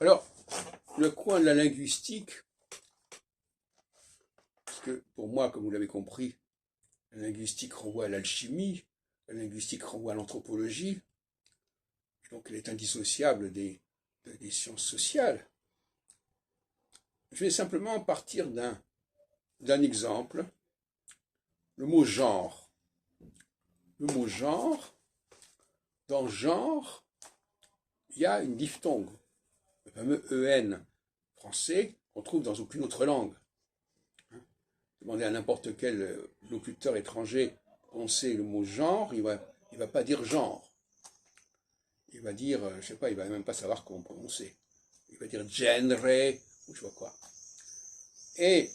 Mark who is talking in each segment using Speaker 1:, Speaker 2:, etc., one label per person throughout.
Speaker 1: Alors, le coin de la linguistique, parce que pour moi, comme vous l'avez compris, la linguistique renvoie à l'alchimie, la linguistique renvoie à l'anthropologie, donc elle est indissociable des sciences sociales. Je vais simplement partir d'un exemple, le mot genre. Le mot genre, dans genre, il y a une diphtongue, le fameux EN français qu'on trouve dans aucune autre langue. Demandez à n'importe quel locuteur étranger prononcer le mot genre, il va pas dire genre. Il va dire, je sais pas, il va même pas savoir comment prononcer. Il va dire genre, ou je sais pas quoi. Et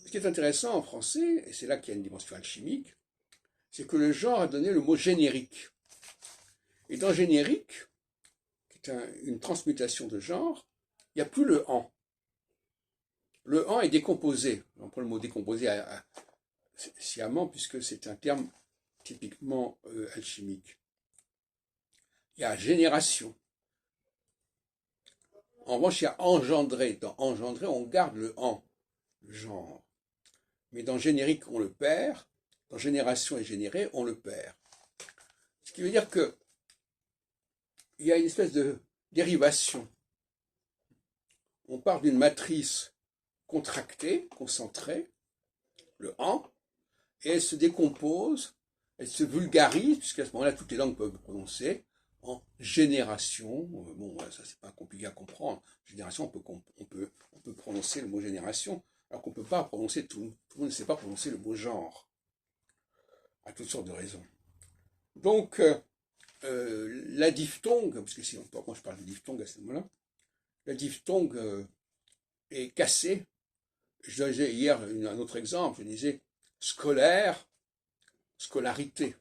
Speaker 1: ce qui est intéressant en français, et c'est là qu'il y a une dimension alchimique, c'est que le genre a donné le mot générique. Et dans générique, qui est une transmutation de genre, il n'y a plus le en. Le en est décomposé. On prend le mot décomposé sciemment, puisque c'est un terme typiquement alchimique. Il y a génération. En revanche, il y a engendré. Dans engendré, on garde le en, le genre. Mais dans générique, on le perd. Dans génération et généré, on le perd. Ce qui veut dire que il y a une espèce de dérivation. On part d'une matrice contractée, concentrée, le en, et elle se décompose, elle se vulgarise, puisqu'à ce moment-là, toutes les langues peuvent prononcer, en génération. Bon, ça c'est pas compliqué à comprendre. Génération, on peut prononcer le mot génération, alors qu'on ne peut pas prononcer tout le monde ne sait pas prononcer le mot genre, à toutes sortes de raisons. Donc, la diphtongue, parce que si moi je parle de diphtongue à ce moment-là, la diphtongue est cassée. Je disais hier un autre exemple, je disais scolaire, scolarité.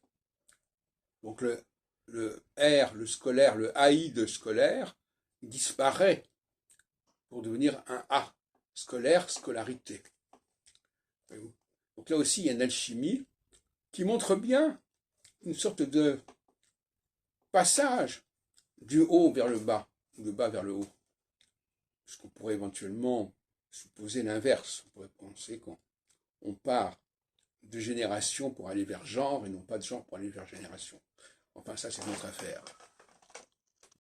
Speaker 1: Donc le R, le scolaire, le AI de scolaire, disparaît pour devenir un A, scolaire, scolarité. Donc là aussi, il y a une alchimie qui montre bien une sorte de passage du haut vers le bas, ou du bas vers le haut. Parce qu'on pourrait éventuellement supposer l'inverse. On pourrait penser qu'on part de génération pour aller vers genre et non pas de genre pour aller vers génération. Enfin, ça, c'est notre affaire.